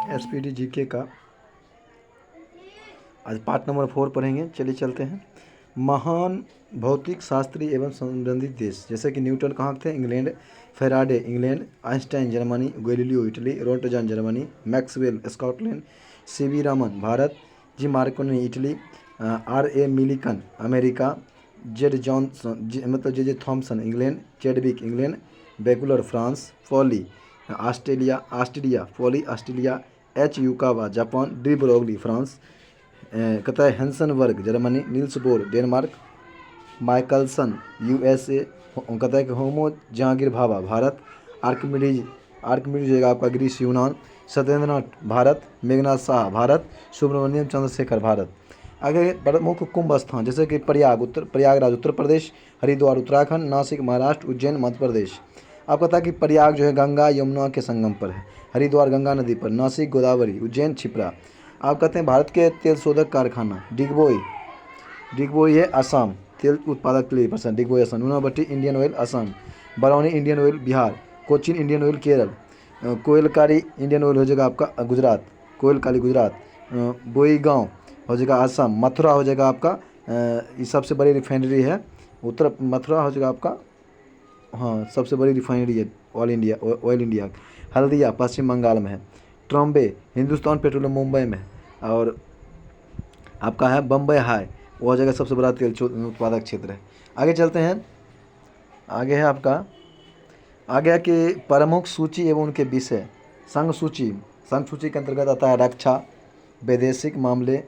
SPD GK का आज part number 4 पढ़ेंगे। चलिए चलते हैं। महान भौतिक शास्त्री एवं संबंधित देश, जैसे कि न्यूटन कहाँ थे? England. Faraday England. Einstein Germany. Galileo Italy. Roentgen Germany. Maxwell Scotland. C V Raman Bharat. G Marconi Italy. R A Millikan America. Z Johnson मतलब J Thomson England. Chadwick England. Becquerel France. Florey Australia Florey Australia. H Yukawa Japan. De Broglie France. कहता है Heisenberg Germany. Niels Bohr Denmark. Michelson USA. कहता है कि Homi Jehangir Bhabha Bharat. Archimedes होगा आपका Greece यूनान। सत्येंद्रनाथ भारत। मेघनाथ शाह भारत। सुब्रमण्यम चंद्रशेखर भारत। आगे प्रमुख कुंभ स्थान, जैसे कि प्रयागराज उत्तर प्रदेश। हरिद्वार उत्तराखंड। नासिक महाराष्ट्र। उज्जैन मध्य प्रदेश। आप कहता है कि प्रयाग जो है गंगा यमुना के संगम पर है। हरिद्वार गंगा नदी पर। नासिक गोदावरी। उज्जैन क्षिप्रा। आप कहते हैं भारत के तेल शोधक कारखाना डिगबोई है असम। तेल उत्पादक के लिए पसंद Digboi Assam. Noonmati Indian Oil Assam. Barauni Indian Oil Bihar. Cochin Indian Oil Kerala. Koyali Indian Oil हो जाएगा आपका गुजरात। कोयलकारी गुजरात। बोईगांव हो जाएगा असम। मथुरा हो जाएगा आपका ये सबसे बड़ी रिफाइनरी है उत्तर मथुरा हो जाएगा आपका, हाँ सबसे बड़ी रिफाइनरी है ऑयल इंडिया। हल्दिया पश्चिम बंगाल में है। ट्रॉम्बे हिंदुस्तान पेट्रोलियम मुंबई में है। और आपका है बम्बई हाई, वो जगह सबसे बड़ा तेल उत्पादक क्षेत्र है। आगे चलते हैं। आगे है आपका आगे है कि प्रमुख सूची एवं उनके विषय। संघ सूची के अंतर्गत आता है रक्षा, वैदेशिक मामले,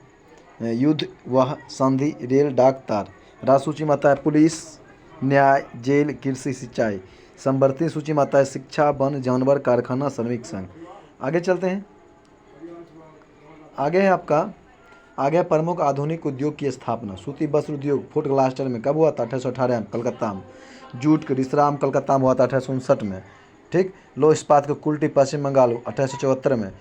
युद्ध वह संधि, रेल, डाक तार। राज्य सूची में आता है पुलिस, न्याय, जेल, कृषि, सिंचाई। संवर्ती सूची में आता है शिक्षा, वन, जानवर, कारखाना, श्रमिक संघ। आगे चलते हैं। आगे है आपका आगे है प्रमुख आधुनिक उद्योग की स्थापना। सूती वस्त्र उद्योग फुट ग्लास्टर में कब हुआ था? 1818 में कलकत्ता में। जूट के विश्राम कलकत्ता में हुआ था 1859 में। ठीक। लौह इस्पात का कुल्टी पश्चिम बंगाल 1874 में।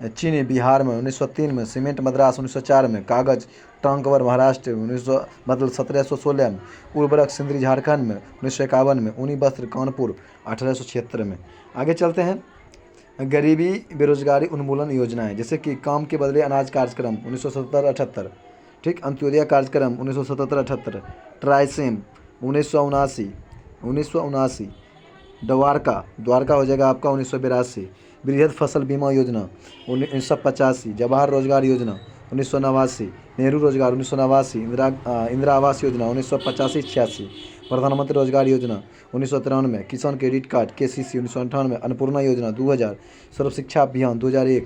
चीनी बिहार में 1903 में। सीमेंट मद्रास 1904 में। कागज टांकवर महाराष्ट्र 1716 में। उर्वरक सिंदरी झारखंड में 1951 में। ऊनी वस्त्र कानपुर 1876 में। आगे चलते हैं। गरीबी बेरोजगारी उन्मूलन योजनाएं, जैसे कि काम के बदले अनाज कार्यक्रम 1977-78। ठीक। अंत्योदय कार्यक्रम 1977-78। ट्राइसेम 1979। द्वारका हो जाएगा आपका 1982। वृहद फसल बीमा योजना 1985। जवाहर रोजगार योजना 1989। नेहरू रोजगार 1989। इंदिरा आवास योजना 1985-86। प्रधानमंत्री रोजगार योजना 1993। किसान क्रेडिट कार्ड केसीसी 1998। अन्नपूर्णा योजना 2000। सर्व शिक्षा अभियान 2001।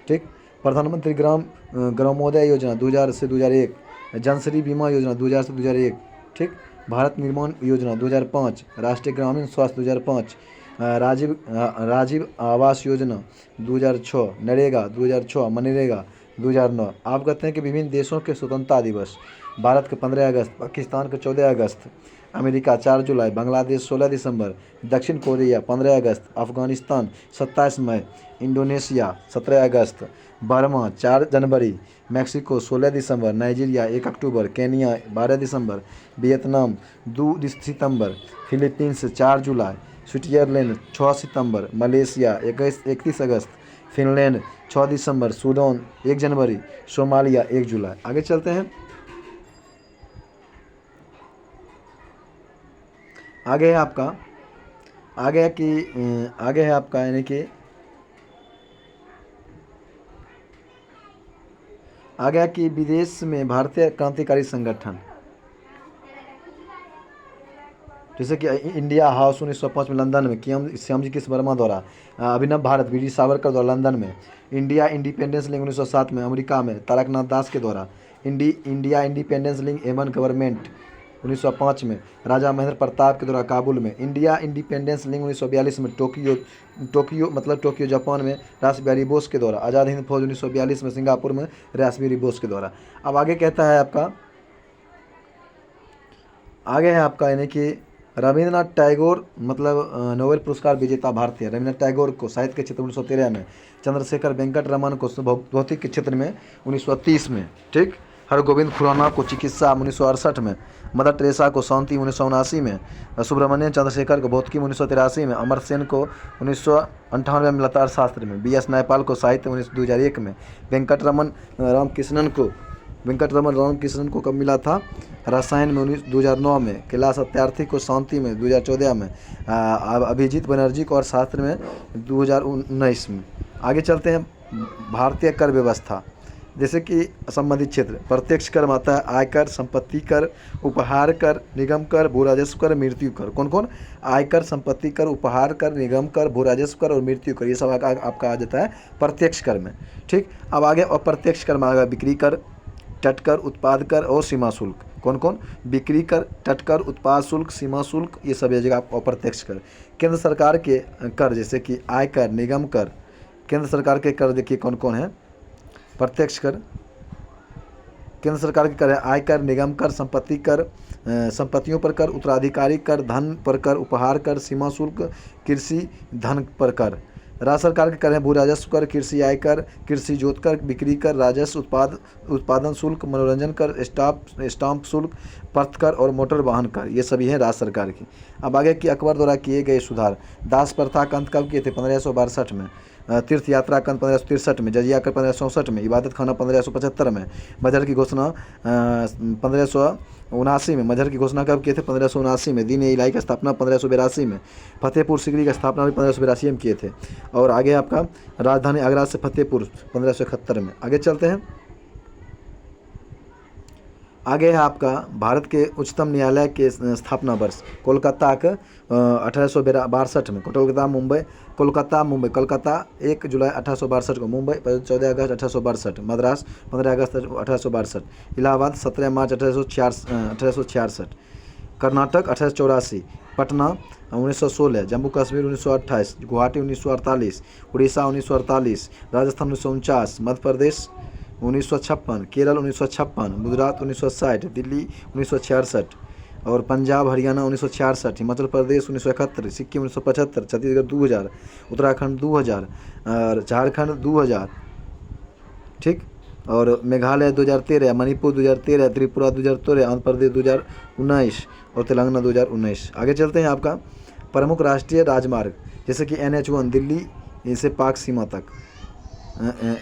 ठीक। प्रधानमंत्री ग्रामोदय योजना 2000 से 2001। जनश्री बीमा योजना 2000 से 2001। ठीक। भारत निर्माण योजना 2005। राष्ट्रीय ग्रामीण स्वास्थ्य 2005। राजीव आवास योजना 2006। नरेगा 2006। मनरेगा 2009। आप कहते हैं कि विभिन्न देशों के स्वतंत्रता दिवस। भारत के 15 अगस्त, पाकिस्तान के 14 अगस्त, अमेरिका 4 जुलाई, बांग्लादेश 16 दिसंबर, दक्षिण कोरिया 15 अगस्त, अफगानिस्तान 27 मई, इंडोनेशिया 17 अगस्त, बर्मा 4 जनवरी, मैक्सिको 16 दिसंबर, नाइजीरिया 1 अक्टूबर, केनिया 12 दिसंबर, वियतनाम 2 सितंबर, फिलीपींस 4 जुलाई, स्विट्जरलैंड 6 सितंबर, मलेशिया 31 अगस्त, फिनलैंड 6 दिसंबर, सूडान 1 जनवरी, सोमालिया 1 जुलाई। आगे चलते हैं। आगे है आपका यानी कि आगे है कि विदेश में भारतीय क्रांतिकारी संगठन, जैसे कि इंडिया हाउस 1905 में लंदन में श्यामजी कृष्ण वर्मा द्वारा। अभिनव भारत वीर सावरकर द्वारा लंदन में। इंडिया इंडिपेंडेंस लीग 1907 में अमेरिका में तारकनाथ दास के द्वारा। इंडिया इंडिपेंडेंस लीग एमन गवर्नमेंट 1905 में राजा महेंद्र प्रताप के द्वारा काबुल में। इंडिया इंडिपेंडेंस लीग 1942 में टोक्यो जापान में रास बिहारी बोस के द्वारा। आज़ाद हिंद फौज 1942 में सिंगापुर में रास बिहारी बोस के द्वारा। अब आगे कहता है आपका यानी कि रविंद्रनाथ टैगोर नोबेल पुरस्कार विजेता भारतीय रविंद्रनाथ टैगोर को साहित्य के क्षेत्र में 1913 में। चंद्रशेखर वेंकट रमन को भौतिक के क्षेत्र में 1930 में। ठीक। हरगोविंद खुराना को चिकित्सा 1968 में, मदर टेरेसा को शांति 1979 में, सुब्रमण्यम चंद्रशेखर को भौतिकी 1983 में, अमर सेन को 1998 में लतार शास्त्र में, BS नयपाल को साहित्य 2001 में, वेंकटरमन रामकृष्णन को कब मिला था? रसायन में 2009 में, कैलाश सत्यार्थी को शांति में 2014 में, अभिजीत बनर्जी को अर्थशास्त्र में 2019 में। आगे चलते हैं। भारतीय कर व्यवस्था, जैसे कि संबंधित क्षेत्र, प्रत्यक्ष कर में आता है आयकर, संपत्ति कर, उपहार कर, निगम कर, भू राजस्व कर, मृत्यु कर। कौन कौन? आयकर, संपत्ति कर, उपहार कर, निगम कर, भू राजस्व कर और मृत्यु कर। ये सब आपका आ जाता है प्रत्यक्ष कर में। ठीक, अब आगे अप्रत्यक्ष कर में आएगा बिक्री कर, तट कर, उत्पाद कर और सीमा शुल्क। कौन कौन? बिक्री कर, तट कर, उत्पाद शुल्क, सीमा शुल्क, ये सब जगह आप अप्रत्यक्ष कर। केंद्र सरकार के कर जैसे कि आयकर, निगम कर, केंद्र सरकार के कर देखिए कौन कौन है। प्रत्यक्ष कर केंद्र सरकार के कर है आयकर, निगम कर, संपत्ति कर, संपत्तियों पर कर, उत्तराधिकारी कर, धन पर कर, उपहार कर, सीमा शुल्क, कृषि धन पर कर। राज्य सरकार के कर हैं भू राजस्व कर, कृषि आयकर, कृषि जोत कर, बिक्री कर, राजस्व, उत्पादन शुल्क, मनोरंजन कर, स्टाम्प शुल्क, पथ कर और मोटर वाहन कर। ये सभी हैं राज्य सरकार की। अब आगे कि अकबर द्वारा किए गए सुधार। दास प्रथा का अंत कब किए थे? 1562 में। तीर्थ यात्रा का अंत 1563 में, जजिया कर 1564 में, इबादत खाना 1575 में, मजहर की घोषणा 1579 में। मजहर की घोषणा कब किए थे? 1579 में। दीन इलाही की स्थापना 1582 में। फतेहपुर सीकरी की स्थापना भी 1582 में किए थे। और आगे आपका राजधानी आगरा से फतेहपुर 1571 में। आगे चलते हैं। आगे है आपका भारत के उच्चतम न्यायालय के स्थापना वर्ष। कोलकाता का 1862 में। कोलकाता मुंबई 1 जुलाई 1862 को, मुंबई 14 अगस्त 1862, मद्रास 15 अगस्त 1862, इलाहाबाद 17 मार्च 1866, कर्नाटक 1884, पटना 1916, जम्मू कश्मीर 1928, गुवाहाटी 1948, उड़ीसा 1948, राजस्थान 1949, मध्य प्रदेश 1956, केरल 1956, गुजरात 1960, दिल्ली 1966 और पंजाब हरियाणा 1966, हिमाचल प्रदेश 1971, सिक्किम 1975, छत्तीसगढ़ 2000, उत्तराखंड 2000 और झारखंड 2000। ठीक, और मेघालय 2013, मणिपुर 2013, त्रिपुरा 2013, आंध्र प्रदेश 2019 और तेलंगाना 2019। आगे चलते हैं। आपका प्रमुख राष्ट्रीय राजमार्ग जैसे कि NH1 दिल्ली से पाक सीमा तक,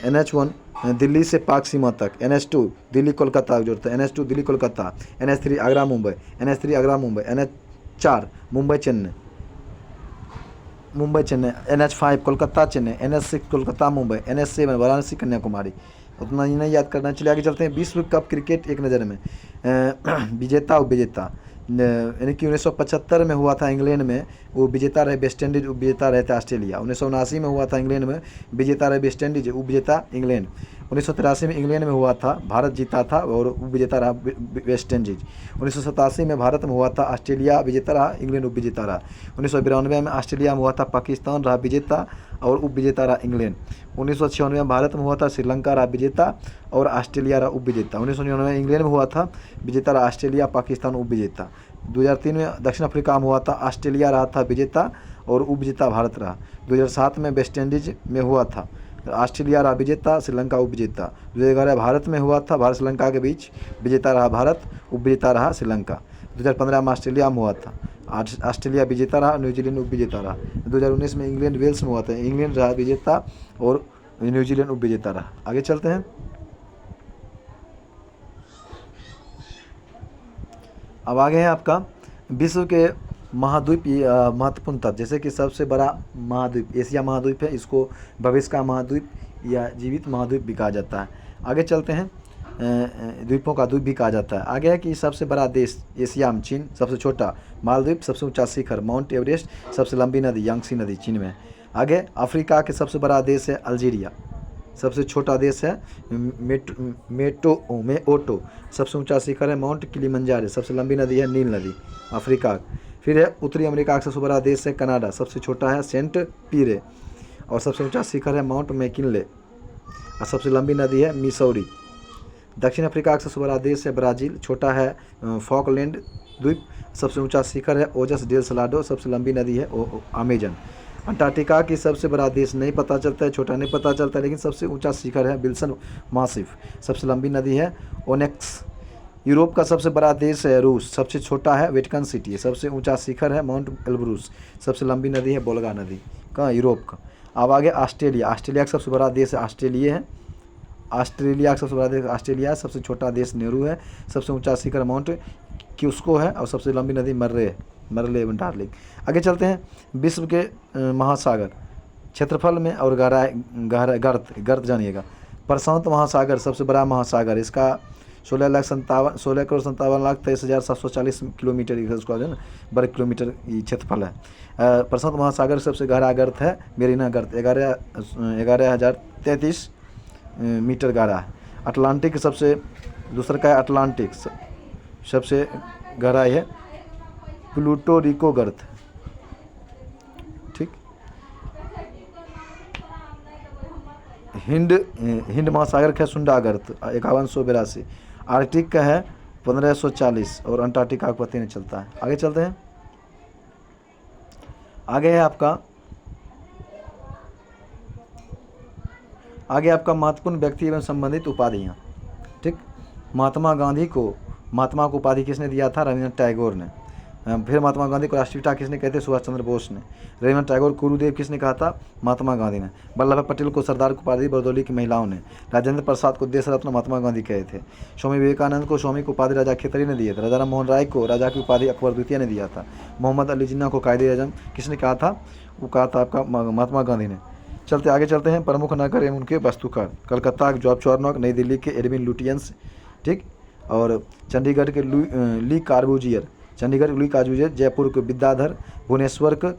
NH1 दिल्ली से पाक सीमा तक, NH2 दिल्ली कोलकाता जोड़ता है, NH2 Delhi Kolkata, NH3 Agra Mumbai, NH4 Mumbai Chennai, NH5 Kolkata Chennai, NH6 Kolkata Mumbai, NH7 Varanasi Kanyakumari. उतना ही नहीं याद करना। चलिए आगे चलते हैं। विश्व कप क्रिकेट एक नज़र में, विजेता उपविजेता, यानी कि 1975 में हुआ था इंग्लैंड में, वो विजेता रहे वेस्ट इंडीज, उपविजेता रहे थे ऑस्ट्रेलिया। 1979 में हुआ था इंग्लैंड में, विजेता रहे वेस्ट इंडीज, उपविजेता इंग्लैंड। 1983 में इंग्लैंड में हुआ था, भारत जीता था और उपविजेता रहा वेस्ट इंडीज। 1987 में भारत में हुआ था, ऑस्ट्रेलिया विजेता रहा, इंग्लैंड उपविजेता रहा। 1992 में ऑस्ट्रेलिया में हुआ था, पाकिस्तान रहा विजेता और उपविजेता रहा इंग्लैंड। 1996 में भारत में हुआ था, श्रीलंका रहा विजेता और ऑस्ट्रेलिया रहा उपविजेता। 1999 में इंग्लैंड में हुआ था, विजेता रहा ऑस्ट्रेलिया, पाकिस्तान उपविजेता। 2003 में दक्षिण अफ्रीका में हुआ था, ऑस्ट्रेलिया रहा था विजेता और उपविजेता भारत रहा। 2007 में वेस्ट इंडीज में हुआ था, ऑस्ट्रेलिया रहा विजेता, श्रीलंका उपविजेता। 2011 भारत में हुआ था, भारत श्रीलंका के बीच, विजेता रहा भारत, उपविजेता रहा श्रीलंका। 2015 में ऑस्ट्रेलिया में हुआ था, ऑस्ट्रेलिया विजेता रहा, न्यूजीलैंड उपविजेता रहा। 2019 में इंग्लैंड वेल्स में हुआ था, इंग्लैंड रहा विजेता और न्यूजीलैंड उपविजेता रहा। आगे चलते हैं। अब आगे है आपका विश्व के महाद्वीप महत्वपूर्ण तत्व, जैसे कि सबसे बड़ा महाद्वीप एशिया महाद्वीप है, इसको भविष्य का महाद्वीप या जीवित महाद्वीप भी कहा जाता है। आगे चलते हैं। द्वीपों का द्वीप भी कहा जाता है। आगे है कि सबसे बड़ा देश एशिया में चीन, सबसे छोटा मालदीव, सबसे ऊंचा शिखर माउंट एवरेस्ट, सबसे लंबी नदी यांगसी नदी चीन में। आगे अफ्रीका के सबसे बड़ा देश है अल्जीरिया, सबसे छोटा देश है मेओटो, सबसे ऊंचा शिखर है माउंट किलिमंजारो, सबसे लंबी नदी है नील नदी अफ्रीका। फिर है उत्तरी अमेरिका का सबसे बड़ा देश है कनाडा, सबसे छोटा है सेंट पीरे और सबसे ऊंचा शिखर है माउंट मैकिनले और सबसे लंबी नदी है मिसौरी। दक्षिण अफ्रीका का सबसे बड़ा देश है ब्राज़ील, छोटा है फॉकलैंड द्वीप, सबसे ऊंचा शिखर है ओजस डेल सलाडो, सबसे लंबी नदी है अमेजन। अंटार्कटिका की सबसे बड़ा देश नहीं पता चलता है, छोटा नहीं पता चलता है, लेकिन सबसे ऊंचा शिखर है विल्सन मासिफ। सबसे लंबी नदी है ओनेक्स। यूरोप का सबसे बड़ा देश है रूस। सबसे छोटा है वेटिकन सिटी। सबसे ऊंचा शिखर है माउंट एल्ब्रूस। सबसे लंबी नदी है वोल्गा नदी। कहाँ? यूरोप का। अब आगे ऑस्ट्रेलिया। ऑस्ट्रेलिया का सबसे बड़ा देश है ऑस्ट्रेलिया है। ऑस्ट्रेलिया का सबसे बड़ा देश ऑस्ट्रेलिया है। सबसे छोटा देश नेहरू है। सबसे ऊंचा शिखर माउंट क्यूस्को है और सबसे लंबी नदी मर्रे है, मर्ले डार्लिंग। आगे चलते हैं। विश्व के महासागर क्षेत्रफल में और गहरा गर्त जानिएगा। प्रशांत महासागर सबसे बड़ा महासागर, इसका 16,57,23,740 किलोमीटर वर्ग किलोमीटर क्षेत्रफल है। प्रशांत महासागर सबसे गहरा गर्त है मेरीना गर्त, 11,033 मीटर गहरा है। अटलांटिक सबसे दूसरा का है अटलांटिक, सबसे गहराई है प्लूटो रिको गर्त। ठीक। हिंद महासागर का सुंडा गर्त 5182। आर्कटिक का है 1540 और अंटार्कटिका को पता नहीं चलता है। आगे चलते हैं। आगे है आपका महत्वपूर्ण व्यक्ति एवं संबंधित उपाधियाँ। ठीक। महात्मा को उपाधि किसने दिया था? रविन्द्रनाथ टैगोर ने। फिर महात्मा गांधी को राष्ट्रपिता किसने कहते? सुभाष चंद्र बोस ने। रविन्द्रनाथ टैगोर को गुरुदेव किसने कहा था? महात्मा गांधी ने। वल्लभ भाई पटेल को सरदार की उपाधि बरदौली की महिलाओं ने। राजेंद्र प्रसाद को देश रत्न महात्मा गांधी कहे थे। स्वामी विवेकानंद को स्वामी की उपाधि राजा खेतरी ने दिए थे। राजा राम मोहन राय को राजा की उपाधि अकबर द्वितीय ने दिया था। मोहम्मद अली जिन्ना को कायदे आजम किसने कहा था? वो कहा था आपका महात्मा गांधी ने। आगे चलते हैं। प्रमुख नगर एवं उनके वास्तुकार। कलकत्ता के जॉर्ज चॉर्नॉक, नई दिल्ली के एडविन लुटियंस, ठीक, और चंडीगढ़ के ली कार्बूजियर, जयपुर के विद्याधर, भुवनेश्वर के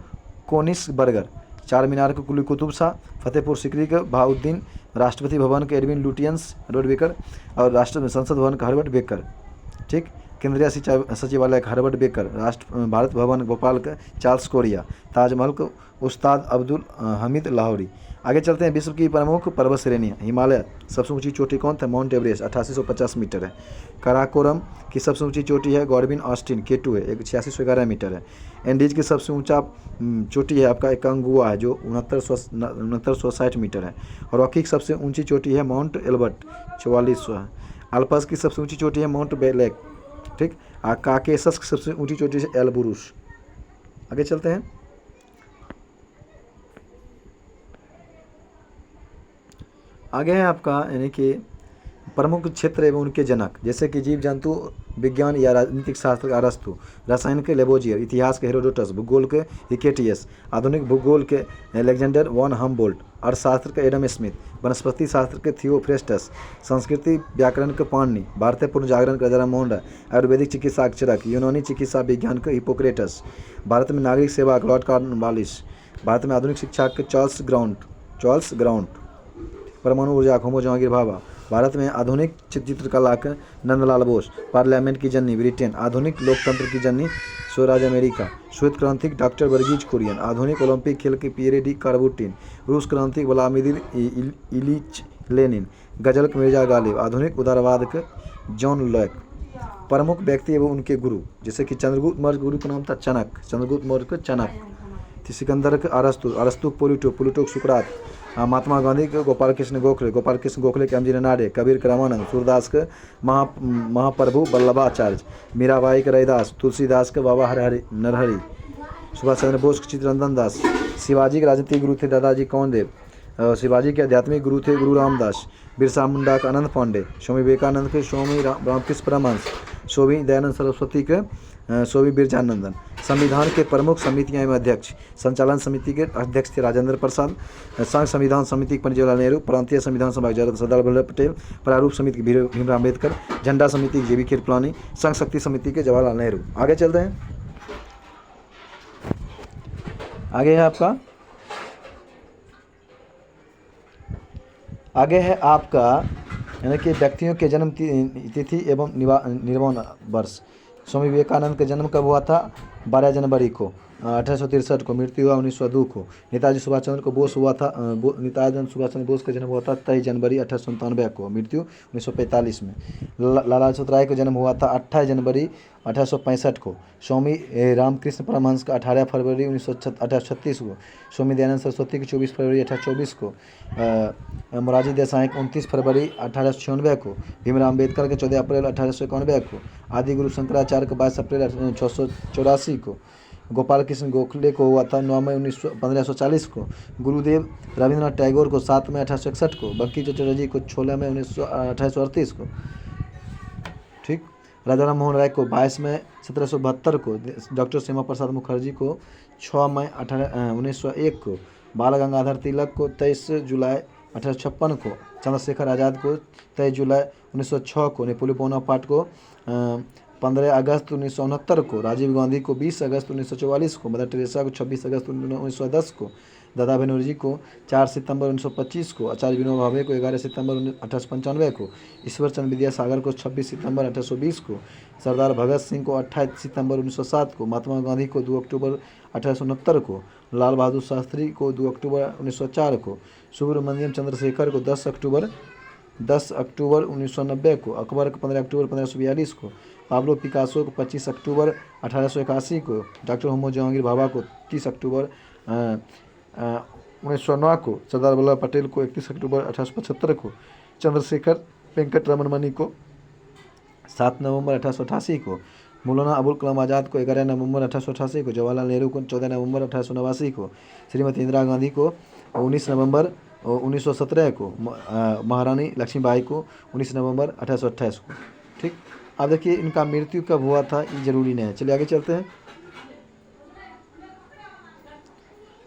कोनिस बर्गर, चार मीनार के कुली कुतुब शाह, फतेहपुर सिकरी के बहाउद्दीन, राष्ट्रपति भवन के एडविन लुटियंस रोड बेकर और राष्ट्र संसद भवन का हर्बर्ट बेकर। ठीक। केंद्रीय सचिवालय का हर्बर्ट बेकर, भारत भवन भोपाल का चार्ल्स कोरिया, ताजमहल को उस्ताद अब्दुल हमीद लाहौरी। आगे चलते हैं। विश्व की प्रमुख पर्वत श्रेणियाँ। हिमालय सबसे ऊंची चोटी कौन था? माउंट एवरेस्ट 8850 मीटर है। काराकोरम की सबसे ऊंची चोटी है गॉडविन ऑस्टिन K2 है, 8611 मीटर है। एंडीज की सबसे ऊंचा चोटी है आपका एकंगुआ है जो 6960 मीटर है। और रॉकी की सबसे ऊंची चोटी है माउंट एल्बर्ट 4400 है। अल्पस की सबसे ऊंची चोटी है माउंट बेलेक। ठीक। काकेसस की सबसे ऊंची चोटी है एलबुरुस। आगे चलते हैं। आगे है आपका यानी कि प्रमुख क्षेत्र एवं उनके जनक, जैसे कि जीव जंतु विज्ञान या राजनीतिक शास्त्र का अरस्तु, रसायन के लेबोजियर, इतिहास के हेरोडोटस, भूगोल के हिकेटियस, आधुनिक भूगोल के अलेक्जेंडर वॉन हम्बोल्ट, अर्थशास्त्र के एडम स्मिथ, वनस्पति शास्त्र के थियोफ्रेस्टस, संस्कृति व्याकरण के पाणिनि, भारतीय पुनर्जागरण के राजा राम मोहन राय, आयुर्वेदिक चिकित्सा अक्षरक, यूनानी चिकित्सा विज्ञान के हिपोक्रेटस, भारत में नागरिक सेवा लॉर्ड कॉर्नवालिस, भारत में आधुनिक शिक्षा के चार्ल्स ग्राउंड, परमाणु ऊर्जा होमो जहांगीर भाभा, भारत में आधुनिक चित्रकला के नंदलाल बोस, पार्लियामेंट की जननी ब्रिटेन, आधुनिक लोकतंत्र की जननी स्वराज अमेरिका, श्वेत क्रांति डॉक्टर वर्गीज कुरियन, आधुनिक ओलंपिक खेल के पियरे डी कार्बुटिन, रूस क्रांति व्लादिमीर इलीच लेनिन, गजल के मिर्जा गालिब, आधुनिक उदारवाद के जॉन लॉक। प्रमुख व्यक्ति एवं उनके गुरु, जैसे कि चंद्रगुप्त मौर्य गुरु का नाम था चनक, चंद्रगुप्त मौर्य के चनक, सिकंदर के अरस्तु प्लूटो सुकरात, महात्मा गांधी के गोपाल कृष्ण गोखले के अमजी नाडे, कबीर के रामानंद, सूरदास के महाप्रभु वल्लभाचार्य, मीराबाई के रैदास, तुलसीदास के बाबा नरहरि, सुभाष चंद्र बोस के चित्तरंजन दास, शिवाजी के राजनीतिक गुरु थे दादाजी कौंदेव, शिवाजी के आध्यात्मिक गुरु थे गुरु रामदास, बिरसा मुंडा का आनंद पांडे, स्वामी विवेकानंद के स्वामी रामकृष्ण परमहंस, स्वामी दयानंद सरस्वती के स्वामी बिरजानंदन। संविधान के प्रमुख समितियां एवं अध्यक्ष, संचालन समिति के अध्यक्ष थे राजेंद्र प्रसाद, संघ संविधान समिति के पंडित जवाहरलाल नेहरू, प्रांतीय संविधान सभा सरदार वल्लभ पटेल, प्रारूप समिति के भीमराव अम्बेडकर, झंडा समिति के JB कृपलानी, संघ शक्ति समिति के जवाहरलाल नेहरू। आगे चलते हैं। आगे है आपका यानी कि व्यक्तियों के जन्म तिथि एवं निर्वाण वर्ष। स्वामी विवेकानंद का जन्म कब हुआ था? 12 जनवरी को। 1863 को। मृत्यु हुआ 1902 को। नेताजी सुभाष चंद्र को बोस हुआ था नेताजी सुभाष चंद्र बोस का जन्म हुआ था 23 जनवरी 1897 को। मृत्यु 1945 में। लाला लाजपत राय का जन्म हुआ था 28 जनवरी 1865 को। स्वामी रामकृष्ण परमहंस का 18 फरवरी 1836 को। स्वामी दयानंद सरस्वती की 24 फरवरी 1824 को। मोरारजी देसाई को 29 फरवरी 1896 को। भीमराव अम्बेडकर के 14 अप्रैल 1891 को। आदि गुरु शंकराचार्य को 22 अप्रैल 1684 को। गोपाल कृष्ण गोखले को हुआ था 9 मई 1540 को। गुरुदेव रविंद्रनाथ टैगोर को 7 मई 1861 को। बंकिम चंद्र चटर्जी को 16 मई 1838 को। ठीक। राजा राम मोहन राय को 22 मई 1772 को। डॉक्टर श्यामा प्रसाद मुखर्जी को 6 मई 1901 को। बाल गंगाधर तिलक को 23 जुलाई 1856 को। चंद्रशेखर आज़ाद को 23 जुलाई 1906 को। नेपोलियन बोनापार्ट को 15 अगस्त 1969 को। राजीव गांधी को 20 अगस्त 1944 को। मदर टेरेसा को 26 अगस्त 1910 को। दादा बनर्जी को 4 सितंबर 1925 को। आचार्य विनोबा भावे को 11 सितंबर 1895 को। ईश्वर चंद्र विद्यासागर को 26 सितंबर 1820 को। सरदार भगत सिंह को 28 सितंबर 1907 को। महात्मा गांधी को 2 अक्टूबर 1869 को। लाल बहादुर शास्त्री को 2 अक्टूबर 1904 को। सुब्रमण्यम चंद्रशेखर को 10 अक्टूबर 1990 को। अकबर को 15 अक्टूबर 1542 को। पाब्लो पिकासो को 25 अक्टूबर 1881 को। डॉक्टर होमो जहांगीर भाभा को 30 अक्टूबर 1909 को। सरदार वल्लभ पटेल को 31 अक्टूबर 1875 को। चंद्रशेखर वेंकट रमन मणि को 7 नवंबर 1888 को। मौलाना अबुल कलाम आज़ाद को 11 नवंबर 1888 को। जवाहरलाल नेहरू को 14 नवंबर 1889 को। श्रीमती इंदिरा गांधी को 19 नवंबर 1917 को। महारानी लक्ष्मीबाई को 19 नवंबर 1828 को। ठीक। अब देखिए इनका मृत्यु कब हुआ था ये जरूरी नहीं है। चलिए आगे चलते हैं।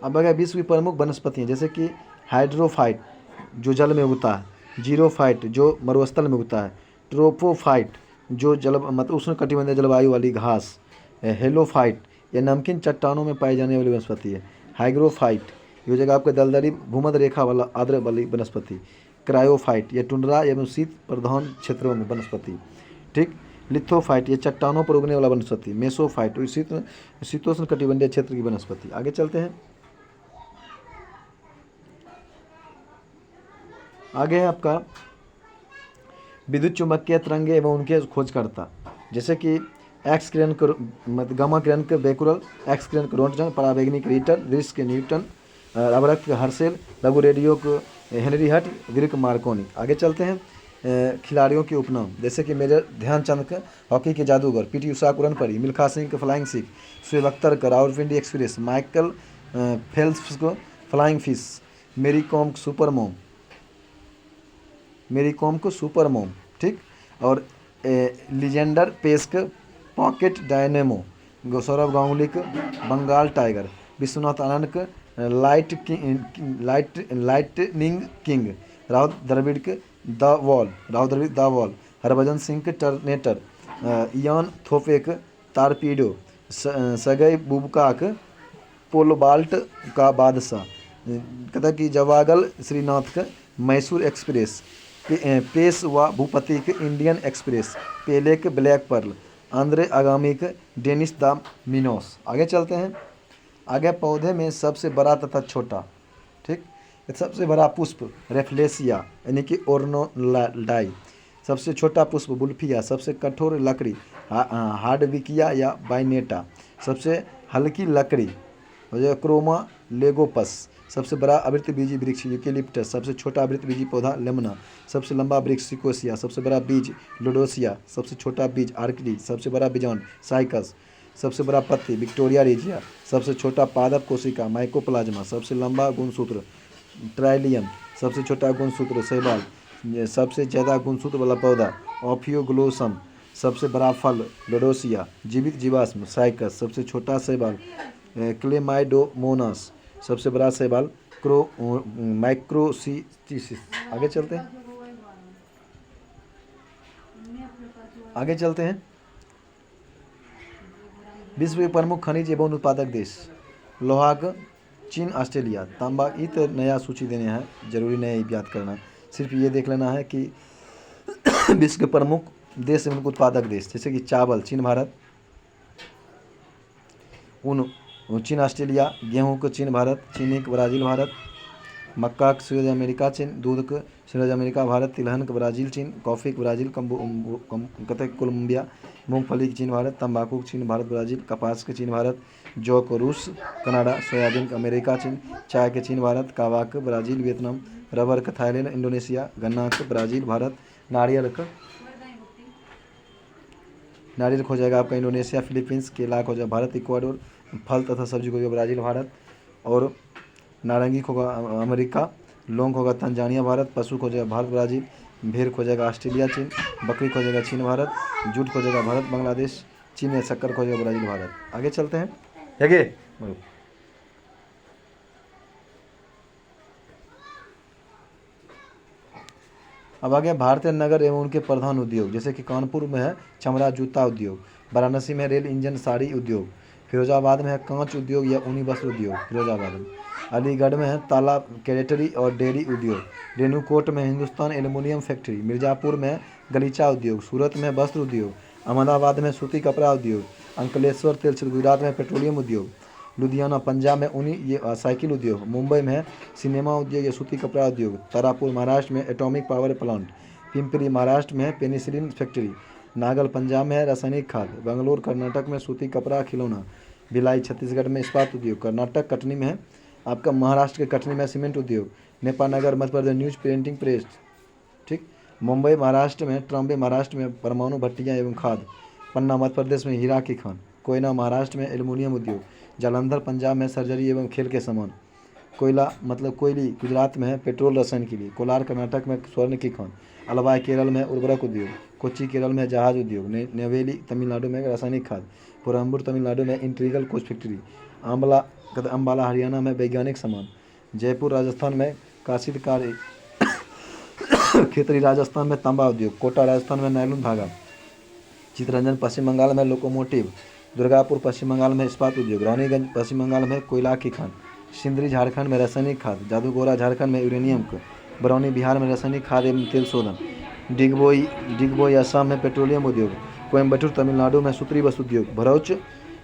अब अगर विश्व की प्रमुख वनस्पति हैं जैसे कि हाइड्रोफाइट जो जल में उगता है। जीरोफाइट जो मरुस्थल में उगता है। ट्रोपोफाइट जो मतलब उष्णकटिबंधीय जलवायु वाली घास। हेलोफाइट ये नमकीन चट्टानों में पाई जाने वाली वनस्पति है। हाइग्रोफाइट ये जगह आपके दलदली भूमध्य रेखा वाला आर्द्र वाली वनस्पति। क्रायोफाइट ये टुंड्रा एवं शीत प्रधान क्षेत्रों में वनस्पति। ठीक। लिथोफाइट ये चट्टानों पर उगने वाला वनस्पति। मेसोफाइट शीतोष्ण कटिबंधीय क्षेत्र की वनस्पति। आगे चलते हैं। आगे है आपका विद्युत चुंबकीय तरंगे एवं उनके खोजकर्ता जैसे कि एक्स किरण के गामा किरण के बेकुरल। एक्स किरण के रोंटगन। परावैंगनिक रीटर रिस्क के न्यूटन। अवरक्त के हर्सेल। लघु रेडियो को हेनरी हट। Greek Markovnikov. आगे चलते हैं। खिलाड़ियों के उपनाम जैसे कि मेजर ध्यानचंद का हॉकी के जादूगर। पीटी उषा को रनपरी। मिल्खा सिंह को फ्लाइंग सिख। शोएब अख्तर का रावलपिंडी एक्सप्रेस। माइकल फेल्प्स को फ्लाइंग फिश। मेरी कॉम को सुपर मोम। ठीक। और लीजेंडर पेस्क पॉकेट डायनेमो। सौरभ गांगुली का बंगाल टाइगर। विश्वनाथ आनंद का लाइटनिंग किंग। राहुल द्रविड़ के द वॉल। हरभजन सिंह के टर्नेटर। इयान थोपे के तारपीडो। सगई बुबका के पोलबाल्ट का बादशाह। कहता कि जवागल श्रीनाथ का मैसूर एक्सप्रेस। पेश व भूपति के इंडियन एक्सप्रेस। पेले के ब्लैक पर्ल। आंद्रे आगामी के डेनिस द मिनोस। आगे चलते हैं। आगे पौधे में सबसे बड़ा तथा छोटा। ठीक। सबसे बड़ा पुष्प रेफ्लेसिया यानी कि ओर्नोडाई। सबसे छोटा पुष्प बुल्फिया। सबसे कठोर लकड़ी हार्डविकिया या बाइनेटा। सबसे हल्की लकड़ी क्रोमा लेगोपस। सबसे बड़ा आवृतबीजी वृक्ष यूकेलिप्टस। सबसे छोटा आवृतबीजी पौधा लेमना। सबसे लंबा वृक्ष सिकोसिया। सबसे बड़ा बीज लोडोसिया। सबसे छोटा बीज आर्किडी। सबसे बड़ा बीजान साइकस। सबसे बड़ा पत्ती विक्टोरिया रिजिया। सबसे छोटा पादप कोशिका माइकोप्लाज्मा। सबसे लंबा गुणसूत्र ट्राइलियम। सबसे छोटा गुणसूत्र शैवाल। सबसे ज़्यादा गुणसूत्र वाला पौधा ऑफियोग्लोसम। सबसे बड़ा फल लोडोसिया। जीवित जीवाश्म साइकस। सबसे छोटा शैवाल क्लेमाइडोमोनास। सबसे बड़ा शैवाल माइक्रोसिटिस। आगे चलते हैं। विश्व के प्रमुख खनिज एवं उत्पादक देश। लोहा का चीन ऑस्ट्रेलिया। तांबा ये तो नया सूची देने हैं जरूरी नहीं याद करना। सिर्फ ये देख लेना है कि विश्व के प्रमुख देश एवं उत्पादक देश जैसे कि चावल चीन भारत। ऊन चीन ऑस्ट्रेलिया, गेहूँ को चीन भारत, चीनी को ब्राज़ील भारत, मक्का के सूरज अमेरिका चीन, दूध के सूरज अमेरिका भारत, तिलहन के ब्राज़ील चीन, कॉफ़ी के ब्राज़ील कोलंबिया, मूंगफली के चीन भारत, तंबाकू के चीन भारत ब्राज़ील, कपास के चीन भारत, जौ को रूस कनाडा, सोयाबीन के अमेरिका चीन, चाय के चीन भारत, कावा के ब्राज़ील वियतनाम, रबर के थाईलैंड इंडोनेशिया, गन्ना के ब्राज़ील भारत, नारियल हो जाएगा आपका इंडोनेशिया फिलीपींस, केला हो जाएगा भारत इक्वाडोर, फल तथा सब्जी को होगा ब्राज़ील भारत, और नारंगी को होगा अमेरिका, लौंग होगा तंजानिया भारत, पशु को हो जाएगा भारत ब्राज़ील, भेड़ को हो जाएगा ऑस्ट्रेलिया चीन, बकरी को हो जाएगा चीन भारत, जूट को हो जाएगा भारत बांग्लादेश चीन, या शक्कर को हो जाएगा ब्राज़ील भारत। आगे चलते हैं। आगे अब आगे भारतीय नगर एवं उनके प्रधान उद्योग, जैसे कि कानपुर में है चमड़ा जूता उद्योग, वाराणसी में रेल इंजन साड़ी उद्योग, फिरोजाबाद में है कांच उद्योग या ऊनी वस्त्र उद्योग फिरोजाबाद में, अलीगढ़ में है तालाब कैडेटरी और डेयरी उद्योग, रेणुकोट में हिंदुस्तान एल्युमिनियम फैक्ट्री, मिर्ज़ापुर में गलीचा उद्योग, सूरत में वस्त्र उद्योग, अहमदाबाद में सूती कपड़ा उद्योग, अंकलेश्वर तेलछिल गुजरात में पेट्रोलियम उद्योग, लुधियाना पंजाब में ऊनी ये साइकिल उद्योग, मुंबई में है सिनेमा उद्योग या सूती कपड़ा उद्योग, तारापुर महाराष्ट्र में atomic power plant, Pimpri Maharashtra में है पेनिसिलिन फैक्ट्री, नागल पंजाब में है रासायनिक खाद, बेंगलोर कर्नाटक में सूती कपड़ा खिलौना, भिलाई छत्तीसगढ़ में इस्पात उद्योग, कर्नाटक कटनी में है आपका, महाराष्ट्र के कटनी में सीमेंट उद्योग, Nepanagar Madhya Pradesh news printing press, ठीक, मुंबई महाराष्ट्र में, ट्रॉम्बे महाराष्ट्र में परमाणु भट्टियाँ एवं खाद, पन्ना मध्य प्रदेश में हीरा की खान, कोयना महाराष्ट्र में एल्युमिनियम उद्योग, जालंधर पंजाब में सर्जरी एवं खेल के सामान, कोयला मतलब कोयली गुजरात में है पेट्रोल रसायन के लिए, कोलार कर्नाटक में स्वर्ण की खान, अलवाई केरल में उर्वरक उद्योग, कोच्चि केरल में जहाज उद्योग, नेवेली तमिलनाडु में रासायनिक खाद, पुरम्बूर तमिलनाडु में integral coach factory, Ambala Haryana में वैज्ञानिक सामान, जयपुर राजस्थान में काशितकारी खेतरी राजस्थान में तांबा उद्योग, कोटा राजस्थान में नायलॉन धागा, चितरंजन पश्चिम बंगाल में लोकोमोटिव, दुर्गापुर पश्चिम बंगाल में इस्पात उद्योग, रानीगंज पश्चिम बंगाल में कोयला की खान, सिंदरी झारखंड में रासायनिक खाद, जादूगोरा झारखंड में यूरेनियम को, बरौनी बिहार में रासायनिक खाद एवं तेल शोधन, डिगबोई असम में पेट्रोलियम उद्योग, कोयम्बटूर तमिलनाडु में सूती वस्त्र उद्योग, भरूच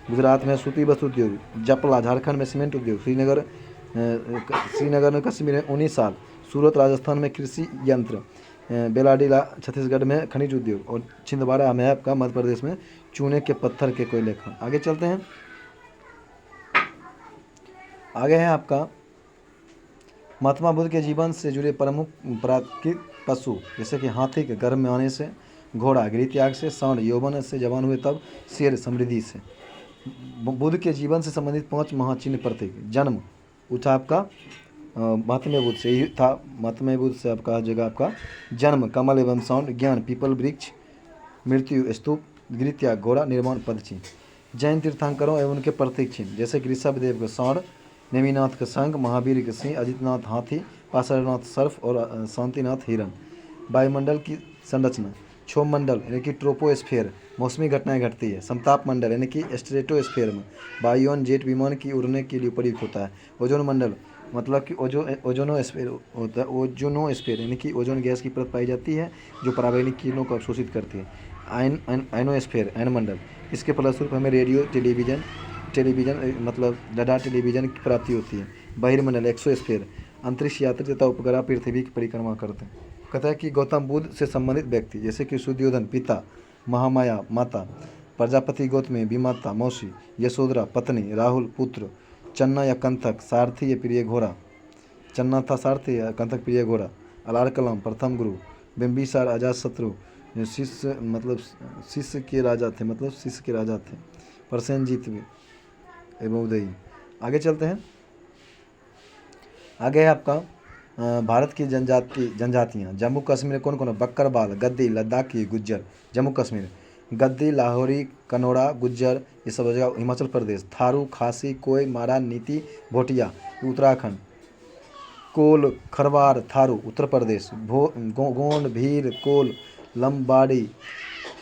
गुजरात में सूती वस्त्र उद्योग, जपला झारखंड में सीमेंट उद्योग, श्रीनगर में कश्मीर में 19 साल, सूरत राजस्थान में कृषि यंत्र, बेलाडीला छत्तीसगढ़ में खनिज उद्योग, और छिंदवाड़ा में आपका मध्य प्रदेश में चूने के पत्थर के कोयले खान। आगे चलते हैं। आगे है आपका महात्मा बुद्ध के जीवन से जुड़े प्रमुख प्राकृतिक पशु, जैसे कि हाथी के गर्भ में आने से, घोड़ा गृहत्याग से, सांड यौवन से जवान हुए तब, शेर समृद्धि से। बुद्ध के जीवन से संबंधित 5 महाचिन्ह प्रतीक। जन्म उठा आपका महात्मा बुद्ध से, यही था महात्मा बुद्ध से आपका जगह आपका जन्म कमल एवं सांड, ज्ञान पीपल वृक्ष, मृत्यु स्तूप, गृहत्याग घोड़ा, निर्माण पद चिन्ह। जैन तीर्थंकरों एवं उनके प्रतीक चिन्ह, जैसे कि ऋषभदेव का सांड, नेमिनाथ का शंख, महावीर के सिंह, अजितनाथ हाथी, पार्श्वनाथ सर्फ और शांतिनाथ हिरण। वायुमंडल की संरचना, क्षोभ मंडल यानी कि ट्रोपोस्फेयर मौसमी घटनाएं घटती है। समताप मंडल यानी कि स्ट्रेटोस्फेयर में वायुयान जेट विमान की उड़ने के लिए प्रयुक्त होता है। ओजोन मंडल मतलब कि ओजोनोस्फेयर होता है। ओजोनोस्फेयर यानी कि ओजोन गैस की परत पाई जाती है जो पराबैंगनी किरणों को अवशोषित करती है। आयनोस्फेयर आयन मंडल, इसके फलस्वरूप हमें रेडियो टेलीविजन मतलब रडार टेलीविजन की प्राप्ति होती है। बहिर्मंडल एक्सोस्फेयर, अंतरिक्ष यात्री तथा उपग्रह पृथ्वी की परिक्रमा करते हैं। कहता है कि गौतम बुद्ध से संबंधित व्यक्ति, जैसे कि सुद्योधन पिता, महामाया माता, प्रजापति गौतमी विमाता मौसी, यशोधरा पत्नी, राहुल पुत्र, चन्ना या कंथक सारथी या प्रिय घोड़ा, चन्ना था सारथी या कंथक प्रिय घोड़ा, अलार कलाम प्रथम गुरु, बिंबिसार अजातशत्रु शिष्य मतलब शिष्य के राजा थे, प्रसेनजीत एवं उदयी। आगे चलते हैं। आगे है आपका भारत की जनजातियाँ। जम्मू कश्मीर में कौन कौन है? बकरवाल, गद्दी, लद्दाखी, गुज्जर। जम्मू कश्मीर गद्दी, लाहौरी, कनौड़ा, गुज्जर ये सब हो जाएगा। हिमाचल प्रदेश थारू, खासी, कोय, मारा, नीति, भोटिया। उत्तराखंड कोल, खरवार, थारू। उत्तर प्रदेश गोंड, भील, कोल, लंबाड़ी,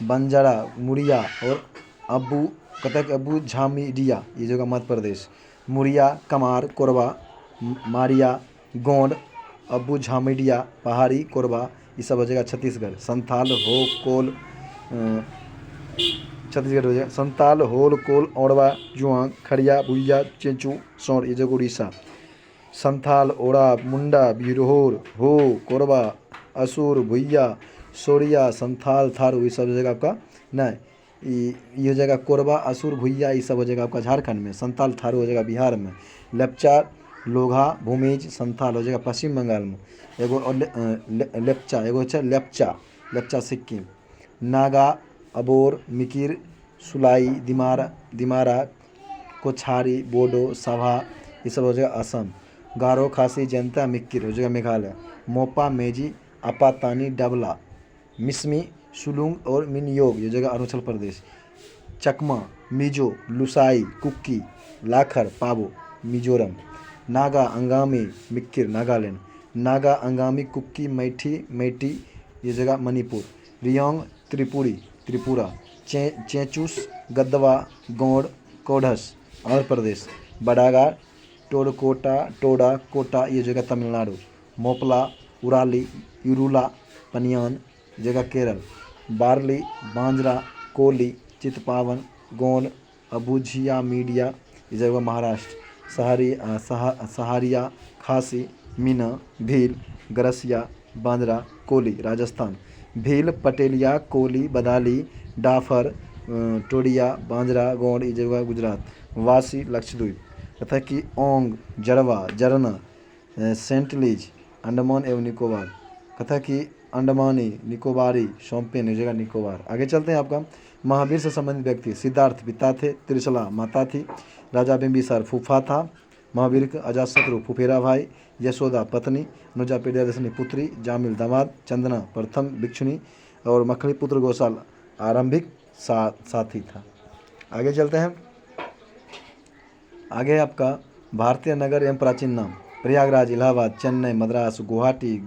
बंजारा, मुड़िया और अब्बू कतक अब्बू झामीडिया ये जगह मध्य प्रदेश। मुड़िया, कमार, कोरबा, मारिया, गोंड, अब्बू झामीडिया, पहाड़ी, कोरबा ये सब हो जाएगा छत्तीसगढ़। संथाल, हो, कोल, छत्तीसगढ़ हो जाएगा। संताल, होल, कोल, औड़वा, जुआंग, खड़िया, भुइया, चेंचू, सौर, ये जगह उड़ीसा। संथाल, ओड़ा, मुंडा, बिरहोर, हो, कोरबा, असुर, भुइया, सोरिया, संथाल, थारू, ये सब हो जाएगा आपका नहीं, ये हो जाएगा कोरबा, असुर, भुइया, ये सब हो जाएगा आपका झारखंड में। संथाल, थारू हो जाएगा बिहार में। लेप्चा, लोघा, भूमिज, संथाल हो जाएगा पश्चिम बंगाल में। एगो और लेप्चा, एगो है लेप्चा, लेप्चा सिक्किम। नागा, अबोर, मिकिर, सुलाई, दिमारा, कोछारी, बोडो, सभा, ये सब हो जाएगा असम। गारो, खासी, जैंता, मिक्किर हो जाएगा मेघालय। मोपा, मेजी, अपातानी, डबला, मिसमी, सुलुंग और मिनयोग ये जगह अरुणाचल प्रदेश। चकमा, मिजो, लुसाई, कुक्की, लाखर, पाबो, मिजोरम। नागा, अंगामी, मिक्किर, नागालैंड। नागा, अंगामी, कुक्की, मैटी ये जगह मणिपुर। रियोंग, त्रिपुरी, त्रिपुरा। चेंचूस, गद्दवा, गौड़, कोढ़स, आंध्र प्रदेश। बडागा, टोडकोटा, टोडा, कोटा ये जगह तमिलनाडु। मोपला, उराली, इरुला, पनियान जगह केरल। बारली, बांजरा, कोली, चितपावन, गोंड, अबुझिया, मीडिया ये जगह महाराष्ट्र। सहारिया, खासी, मीना, भील, गरसिया, बांद्रा, कोली राजस्थान। भील, पटेलिया, कोली, बदाली, डाफर, टोडिया, बांजरा, गोंड ये जगह गुजरात। वासी, लक्षद्वीप। तथा कि ओंग, जड़वा, जरना, सेंटलीज अंडमान एवं निकोबार। कथा कि अंडमानी, निकोबारी, शोम्पेन ये जगह निकोबार। आगे चलते हैं आपका महावीर से संबंधित व्यक्ति। सिद्धार्थ पिता थे, त्रिशला माता थी, राजा बिंबिसार फूफा था, महावीर के अजातशत्रु फुफेरा भाई, यशोदा पत्नी, अनुजा प्रियदर्शनी पुत्री, जामिल दामाद, चंदना प्रथम भिक्षुणी और मखली पुत्र गोसाल आरंभिक साथी था। आगे चलते हैं। आगे आपका भारतीय नगर एवं प्राचीन नाम। प्रयागराज, इलाहाबाद, चेन्नई, मद्रास, गुवाहाटी,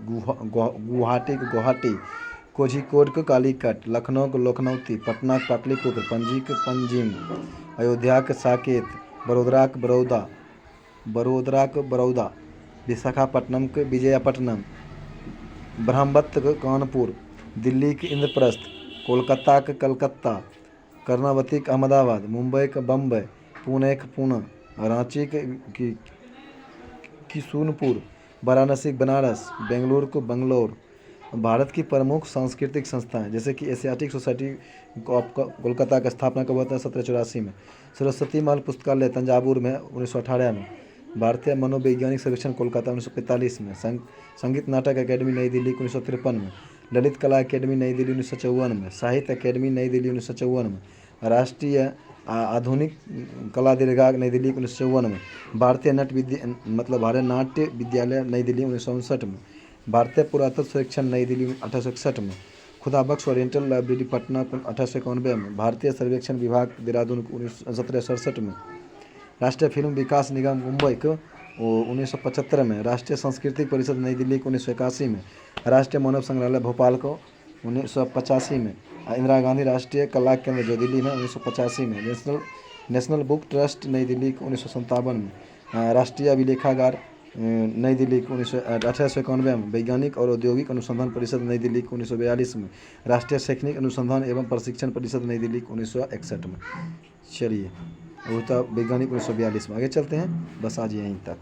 कोझिकोड को कालीकट, लखनऊ को लखनऊती, पटना को पाटलिपुत्र, पणजी को पंजिम, अयोध्या के साकेत, बड़ौदा को बड़ौदा, विशाखापट्टनम को विजयपट्टनम, ब्रह्मवत्त को कानपुर, दिल्ली के इंद्रप्रस्थ, कोलकाता के कलकत्ता, कर्नावती के अहमदाबाद, मुंबई के बम्बई, पुणे के पूना, रांची के किशुनपुर, वाराणसी के बनारस, बेंगलुरु को बंगलोर। भारत की प्रमुख सांस्कृतिक संस्थाएं जैसे कि एशियाटिक सोसाइटी कोलकाता का स्थापना कब हुआ था 1784 में। सरस्वती महल पुस्तकालय तंजावुर में 1918 में। भारतीय मनोवैज्ञानिक सर्वेक्षण कोलकाता 1945 में। संगीत नाटक अकेडमी नई दिल्ली 1953 में। ललित कला अकेडमी नई दिल्ली 1954 में। साहित्य अकेडमी नई दिल्ली 1954 में। राष्ट्रीय आधुनिक कला दीर्घा नई दिल्ली 1954 में। भारतीय भारतीय नाट्य विद्यालय नई दिल्ली 1959 में। भारतीय पुरातत्व सर्वेक्षण नई दिल्ली 1861 में। खुदा बख्श ओरिएंटल लाइब्रेरी पटना 1891 में। भारतीय सर्वेक्षण विभाग देहरादून 1767 में। राष्ट्रीय फिल्म विकास निगम मुंबई को 1975 में। राष्ट्रीय सांस्कृतिक परिषद नई दिल्ली को 1981 में। राष्ट्रीय मानव संग्रहालय भोपाल को 1985 में। इंदिरा गांधी राष्ट्रीय कला केंद्र जो दिल्ली में 1985 में। नेशनल बुक ट्रस्ट नई दिल्ली को 1957 में। राष्ट्रीय अभिलेखागार नई दिल्ली को 1891 में। वैज्ञानिक और औद्योगिक अनुसंधान परिषद नई दिल्ली को 1942 में। राष्ट्रीय शैक्षणिक अनुसंधान एवं प्रशिक्षण परिषद नई दिल्ली को 1961 में। चलिए वो था वैज्ञानिक 1942 में। आगे चलते हैं, बस आज यहीं तक।